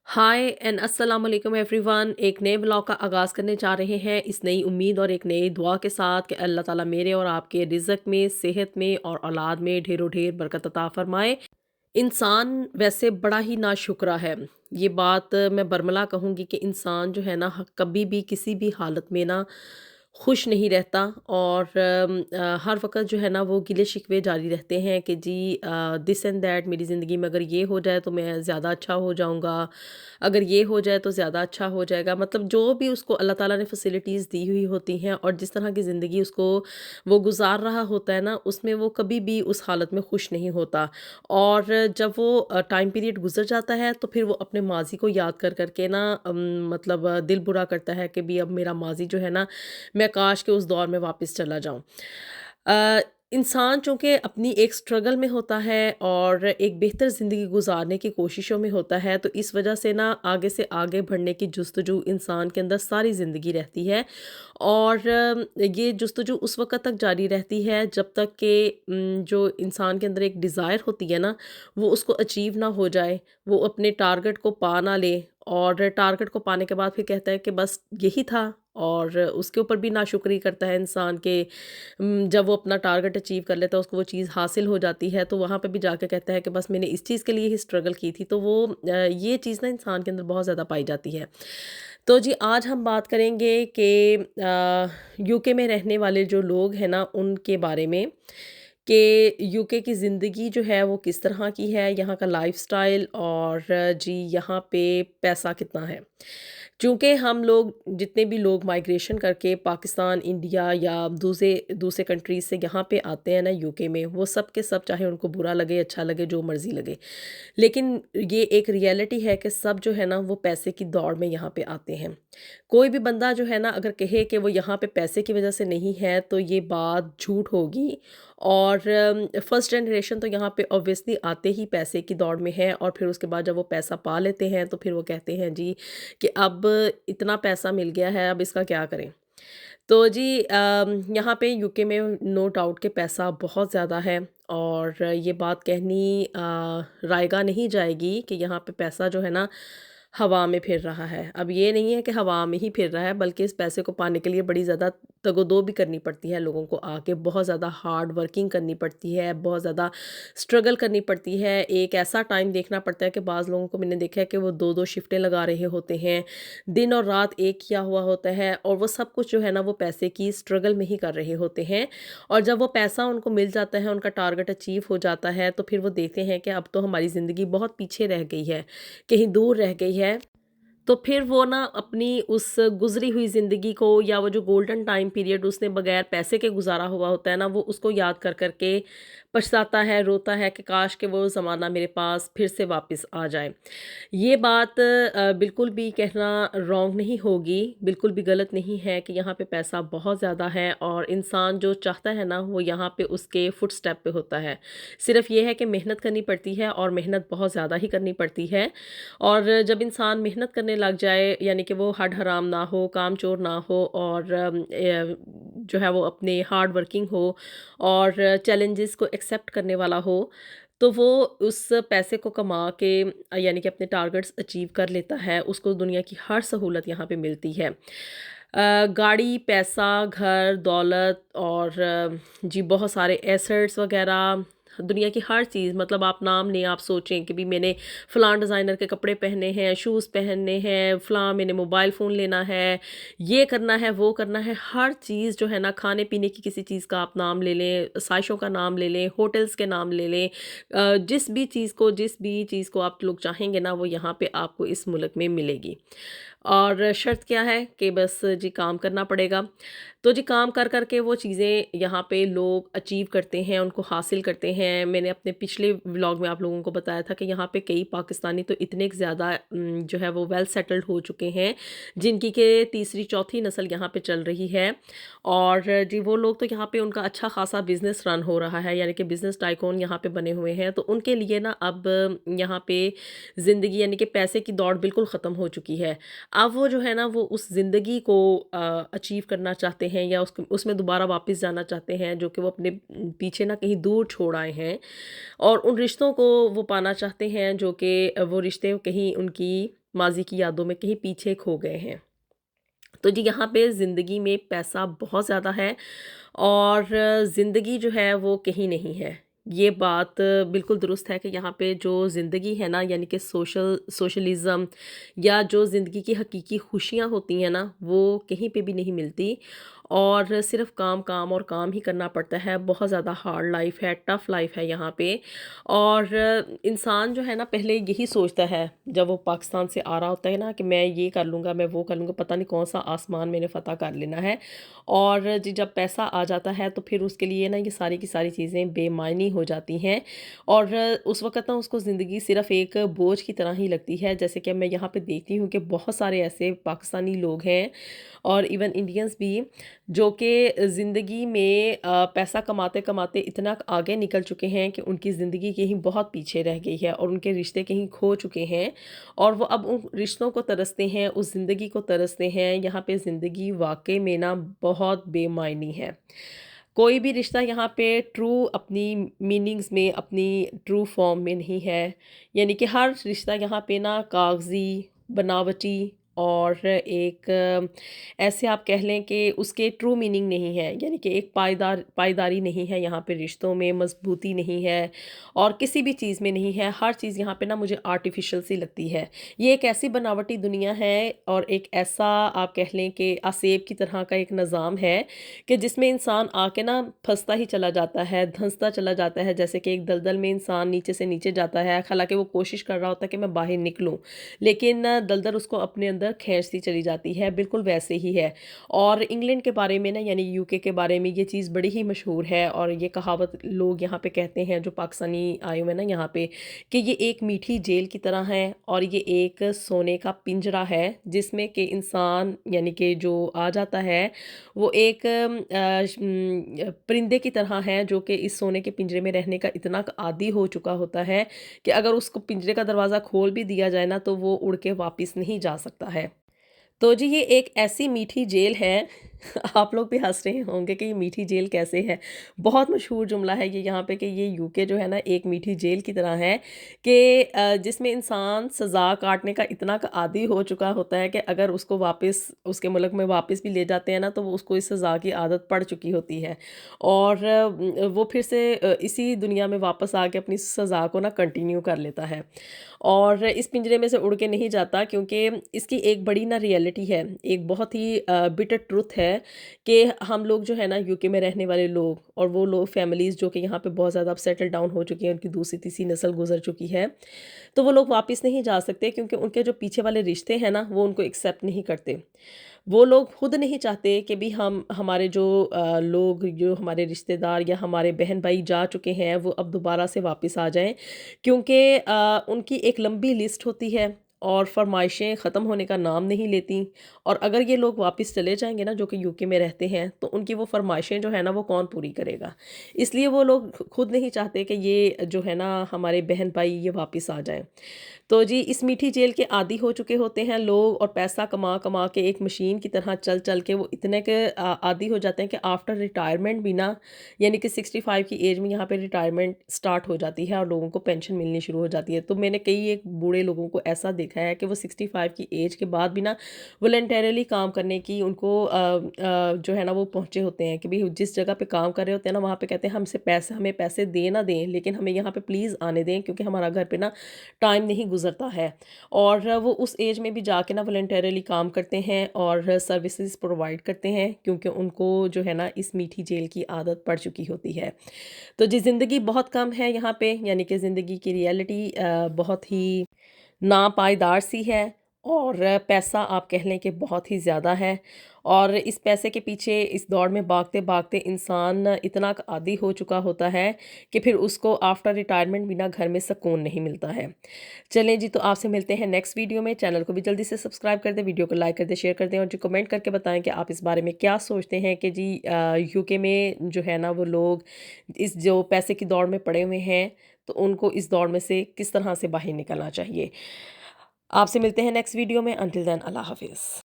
हाय and अस्सलाम वालेकुम everyone. एक नए व्लॉग का आगाज़ करने जा रहे हैं इस नई उम्मीद और एक नई दुआ के साथ कि अल्लाह ताला मेरे और आपके रिज़्क में, सेहत में और औलाद में ढेरों ढेर बरकत अता फ़रमाए। इंसान वैसे बड़ा ही नाशुक्रा है। ये बात मैं बरमला कहूँगी कि इंसान जो है ना कभी भी किसी भी हालत में ना खुश नहीं रहता और हर वक़्त जो है ना वो गिले-शिकवे जारी रहते हैं कि जी दिस एंड दैट मेरी ज़िंदगी में अगर ये हो जाए तो मैं ज़्यादा अच्छा हो जाऊँगा, अगर ये हो जाए तो ज़्यादा अच्छा हो जाएगा। मतलब जो भी उसको अल्लाह ताला ने फ़ैसिलिटीज़ दी हुई होती हैं और जिस तरह की ज़िंदगी उसको वो गुज़ार रहा होता है ना, उसमें वो कभी भी उस हालत में खुश नहीं होता। और जब वो टाइम पीरियड गुज़र जाता है तो फिर वो अपने माज़ी को याद कर के ना मतलब दिल बुरा करता है कि भी अब मेरा माज़ी जो है ना, मैं काश कि उस दौर में वापस चला जाऊँ। अ, इंसान चूँकि अपनी एक स्ट्रगल में होता है और एक बेहतर ज़िंदगी गुज़ारने की कोशिशों में होता है, तो इस वजह से ना आगे से आगे बढ़ने की जुस्तजू इंसान के अंदर सारी ज़िंदगी रहती है। और ये जुस्तजू उस वक़्त तक जारी रहती है जब तक कि जो इंसान के अंदर एक डिज़ायर होती है ना, वो उसको अचीव ना हो जाए, वो अपने टारगेट को पा ना ले और टारगेट को पाने के बाद फिर कहता है कि बस यही था और उसके ऊपर भी नाशुक्री करता है इंसान के जब वो अपना टारगेट अचीव कर लेता है, उसको वो चीज़ हासिल हो जाती है, तो वहाँ पे भी जाके कहता है कि बस मैंने इस चीज़ के लिए ही स्ट्रगल की थी। तो वो ये चीज़ ना इंसान के अंदर बहुत ज़्यादा पाई जाती है। तो जी आज हम बात करेंगे कि यूके में रहने वाले जो लोग हैं ना उनके बारे में कि यूके की ज़िंदगी जो है वो किस तरह की है, यहाँ का लाइफ़स्टाइल और जी यहाँ पे पैसा कितना है। चूँकि हम लोग जितने भी लोग माइग्रेशन करके पाकिस्तान, इंडिया या दूसरे दूसरे कंट्रीज़ से यहाँ पे आते हैं ना यूके में, वो सब के सब चाहे उनको बुरा लगे, अच्छा लगे, जो मर्ज़ी लगे। लेकिन ये एक रियलिटी है कि सब जो है ना वो पैसे की दौड़ में यहाँ पे आते हैं। कोई भी बंदा जो है ना अगर कहे कि वो यहाँ पे पैसे की वज़ह से नहीं है तो ये बात झूठ होगी और फर्स्ट जनरेशन तो यहाँ पे ऑब्वियसली आते ही पैसे की दौड़ में है और फिर उसके बाद जब वो पैसा पा लेते हैं तो फिर वो कहते हैं जी कि अब इतना पैसा मिल गया है, अब इसका क्या करें? तो जी यहाँ पे यूके में नो डाउट कि पैसा बहुत ज़्यादा है और ये बात कहनी रायगा नहीं जाएगी कि यहाँ पे पैसा जो है ना हवा में फिर रहा है। अब ये नहीं है कि हवा में ही फिर रहा है बल्कि इस पैसे को पाने के लिए बड़ी ज़्यादा तगोदो भी करनी पड़ती है लोगों को आके, बहुत ज़्यादा हार्ड वर्किंग करनी पड़ती है, बहुत ज़्यादा स्ट्रगल करनी पड़ती है। एक ऐसा टाइम देखना पड़ता है कि बाज़ लोगों को मैंने देखा है कि वो 2-2 शिफ्टें लगा रहे होते हैं। दिन और रात एक किया हुआ होता है और वो सब कुछ जो है ना वो पैसे की स्ट्रगल में ही कर रहे होते हैं और जब वो पैसा उनको मिल जाता है, उनका टारगेट अचीव हो जाता है तो फिर वो देखते हैं कि अब तो हमारी ज़िंदगी बहुत पीछे रह गई है, कहीं दूर रह गई है। तो फिर वो ना अपनी उस गुज़री हुई ज़िंदगी को या वो जो गोल्डन टाइम पीरियड उसने बगैर पैसे के गुज़ारा हुआ होता है ना, वो उसको याद कर के पछताता है, रोता है कि काश कि वो ज़माना मेरे पास फिर से वापस आ जाए। ये बात बिल्कुल भी कहना रॉन्ग नहीं होगी, बिल्कुल भी गलत नहीं है कि यहाँ पे पैसा बहुत ज़्यादा है और इंसान जो चाहता है ना, वो यहाँ पे उसके फुटस्टेप पे होता है। सिर्फ़ ये है कि मेहनत करनी पड़ती है और मेहनत बहुत ज़्यादा ही करनी पड़ती है और जब इंसान मेहनत करने लग जाए, यानी कि वो हड हराम ना हो, कामचोर ना हो और जो है वो अपने हार्ड वर्किंग हो और चैलेंजेस को एक्सेप्ट करने वाला हो, तो वो उस पैसे को कमा के यानी कि अपने टारगेट्स अचीव कर लेता है, उसको दुनिया की हर सहूलत यहाँ पे मिलती है। गाड़ी, पैसा, घर, दौलत और जी बहुत सारे एसेट्स वग़ैरह, दुनिया की हर चीज़, मतलब आप नाम लें, आप सोचें कि भी मैंने फ़लाँ डिज़ाइनर के कपड़े पहने हैं, शूज़ पहनने हैं, फ़लाँ मैंने मोबाइल फ़ोन लेना है, ये करना है, वो करना है, हर चीज़ जो है ना खाने-पीने की किसी चीज़ का आप नाम ले लें, साइशों का नाम ले लें, होटल्स के नाम ले लें, जिस भी चीज़ को आप लोग चाहेंगे ना वो यहाँ पे आपको इस मुल्क में मिलेगी। और शर्त क्या है कि बस जी काम करना पड़ेगा। तो जी काम कर के वो चीज़ें यहाँ पे लोग अचीव करते हैं, उनको हासिल करते हैं। मैंने अपने पिछले व्लॉग में आप लोगों को बताया था कि यहाँ पे कई पाकिस्तानी तो इतने ज़्यादा जो है वो वेल सेटल्ड हो चुके हैं, जिनकी के तीसरी चौथी नस्ल यहाँ पे चल रही है। और जी वो लोग तो यहाँ पे उनका अच्छा खासा बिज़नेस रन हो रहा है, यानी कि बिज़नेस टाइकून यहाँ पे बने हुए हैं। तो उनके लिए ना अब यहाँ पे ज़िंदगी यानी कि पैसे की दौड़ बिल्कुल ख़त्म हो चुकी है। अब वो जो है ना वो उस ज़िंदगी को अचीव करना चाहते हैं या उसमें दोबारा वापस जाना चाहते हैं जो कि वो अपने पीछे ना कहीं दूर छोड़ आए हैं और उन रिश्तों को वो पाना चाहते हैं जो कि वो रिश्ते कहीं उनकी माज़ी की यादों में कहीं पीछे खो गए हैं। तो जी यहाँ पे ज़िंदगी में पैसा बहुत ज़्यादा है और ज़िंदगी जो है वो कहीं नहीं है। ये बात बिल्कुल दुरुस्त है कि यहाँ पे जो ज़िंदगी है ना, यानी कि सोशलिज़्म या जो ज़िंदगी की हकीकी खुशियाँ होती हैं ना, वो कहीं पे भी नहीं मिलती और सिर्फ़ काम, काम और काम ही करना पड़ता है। बहुत ज़्यादा हार्ड लाइफ़ है, टफ़ लाइफ़ है यहाँ पे। और इंसान जो है ना पहले यही सोचता है जब वो पाकिस्तान से आ रहा होता है ना कि मैं ये कर लूँगा, मैं वो कर लूँगा, पता नहीं कौन-सा आसमान मैंने फ़तह कर लेना है। और जी जब पैसा आ जाता है तो फिर उसके लिए ना ये सारी की सारी चीज़ें बेमायनी हो जाती हैं और उस वक़्त ना उसको ज़िंदगी सिर्फ़ एक बोझ की तरह ही लगती है। जैसे कि मैं यहाँ पे देखती हूँ कि बहुत सारे ऐसे पाकिस्तानी लोग हैं और इवन इंडियंस भी, जो कि ज़िंदगी में पैसा कमाते-कमाते इतना आगे निकल चुके हैं कि उनकी ज़िंदगी कहीं बहुत पीछे रह गई है और उनके रिश्ते कहीं खो चुके हैं और वो अब उन रिश्तों को तरसते हैं, उस ज़िंदगी को तरसते हैं। यहाँ पे ज़िंदगी वाक़ई में ना बहुत बेमायनी है। कोई भी रिश्ता यहाँ पे ट्रू अपनी मीनिंग्स में, अपनी ट्रू फॉर्म में नहीं है। यानी कि हर रिश्ता यहाँ पे ना कागज़ी, बनावटी और एक ऐसे आप कह लें कि उसके ट्रू मीनिंग नहीं है। यानी कि एक पायदारी नहीं है यहाँ पे रिश्तों में, मज़बूती नहीं है और किसी भी चीज़ में नहीं है। हर चीज़ यहाँ पे ना मुझे आर्टिफ़िशियल सी लगती है। ये एक ऐसी बनावटी दुनिया है और एक ऐसा आप कह लें कि असेब की तरह का एक निज़ाम है कि जिसमें इंसान आके ना फँसता ही चला जाता है, धँसता चला जाता है। जैसे कि एक दलदल में इंसान नीचे से नीचे जाता है, हालाँकि वो कोशिश कर रहा होता है कि मैं बाहर निकलूँ, लेकिन दलदल उसको अपने अंदर खींचती चली जाती है, बिल्कुल वैसे ही है। और इंग्लैंड के बारे में ना, यानी यूके के बारे में ये चीज़ बड़ी ही मशहूर है और ये कहावत लोग यहाँ पे कहते हैं जो पाकिस्तानी आए हुए हैं ना यहाँ पे, कि ये एक मीठी जेल की तरह है और ये एक सोने का पिंजरा है जिसमें कि इंसान यानी कि जो आ जाता है वो एक परिंदे की तरह है जो कि इस सोने के पिंजरे में रहने का इतना आदी हो चुका होता है कि अगर उसको पिंजरे का दरवाज़ा खोल भी दिया जाए ना तो वो उड़ के वापस नहीं जा सकता है। तो जी ये एक ऐसी मीठी जेल है। आप लोग भी हँस रहे होंगे कि ये मीठी जेल कैसे है? बहुत मशहूर जुमला है ये यहाँ पे कि ये यूके जो है ना एक मीठी जेल की तरह है कि जिसमें इंसान सज़ा काटने का इतना आदी हो चुका होता है कि अगर उसको वापस उसके मुल्क में वापस भी ले जाते हैं ना तो वो उसको इस सज़ा की आदत पड़ चुकी होती है और वो फिर से इसी दुनिया में वापस आके अपनी सज़ा को ना कंटिन्यू कर लेता है और इस पिंजरे में से उड़ के नहीं जाता क्योंकि इसकी एक बड़ी ना रियलिटी है, एक बहुत ही बिटर ट्रुथ है कि हम लोग जो है ना यूके में रहने वाले लोग और वो लोग फैमिलीज़ जो कि यहाँ पे बहुत ज़्यादा अब सेटल डाउन हो चुकी हैं, उनकी दूसरी तीसरी नस्ल गुजर चुकी है, तो वो लोग वापस नहीं जा सकते क्योंकि उनके जो पीछे वाले रिश्ते हैं ना वो उनको एक्सेप्ट नहीं करते। वो लोग खुद नहीं चाहते कि भी हम हमारे जो लोग जो हमारे रिश्तेदार या हमारे बहन भाई जा चुके हैं वो अब दोबारा से वापस आ जाएं क्योंकि उनकी एक लंबी लिस्ट होती है और फरमाइशें ख़त्म होने का नाम नहीं लेती और अगर ये लोग वापस चले जाएंगे ना जो कि यूके में रहते हैं तो उनकी वो फरमाइशें जो है ना वो कौन पूरी करेगा। इसलिए वो लोग खुद नहीं चाहते कि ये जो है ना हमारे बहन भाई ये वापस आ जाएं। तो जी इस मीठी जेल के आदी हो चुके होते हैं लोग और पैसा कमा कमा के एक मशीन की तरह चल चल के वो इतने के आदी हो जाते हैं कि आफ्टर रिटायरमेंट भी ना, यानी कि 65 की एज में यहाँ पे रिटायरमेंट स्टार्ट हो जाती है और लोगों को पेंशन मिलनी शुरू हो जाती है। तो मैंने कई एक बूढ़े लोगों को ऐसा देखा है कि वो 65 की एज के बाद भी ना वॉलंटरली काम करने की उनको जो है ना वो पहुँचे होते हैं कि भाई जिस जगह पे काम कर रहे होते हैं ना वहाँ पे कहते हैं हमसे पैसे हमें पैसे दे ना दें लेकिन हमें यहाँ पे प्लीज़ आने दें क्योंकि हमारा घर पे ना टाइम नहीं गुज़रता है। और वो उस एज में भी जाके ना वॉलंटरली काम करते हैं और सर्विसेज प्रोवाइड करते हैं क्योंकि उनको जो है ना इस मीठी जेल की आदत पड़ चुकी होती है। तो जी ज़िंदगी बहुत कम है यहाँ पे, यानी कि ज़िंदगी की रियलिटी बहुत ही नापायदार सी है और पैसा आप कह लें कि बहुत ही ज़्यादा है और इस पैसे के पीछे इस दौड़ में भागते-भागते इंसान इतना आदी हो चुका होता है कि फिर उसको आफ्टर रिटायरमेंट बिना घर में सुकून नहीं मिलता है। चलें जी, तो आपसे मिलते हैं नेक्स्ट वीडियो में। चैनल को भी जल्दी से सब्सक्राइब कर दें, वीडियो को लाइक कर दें, शेयर कर दें और जो कमेंट करके बताएं कि आप इस बारे में क्या सोचते हैं कि जी यूके में जो है ना वो लोग इस जो पैसे की दौड़ में पड़े हुए हैं तो उनको इस दौड़ में से किस तरह से बाहर निकलना चाहिए। आपसे मिलते हैं नेक्स्ट वीडियो में। अंटिल देन अल्लाह हाफिज़।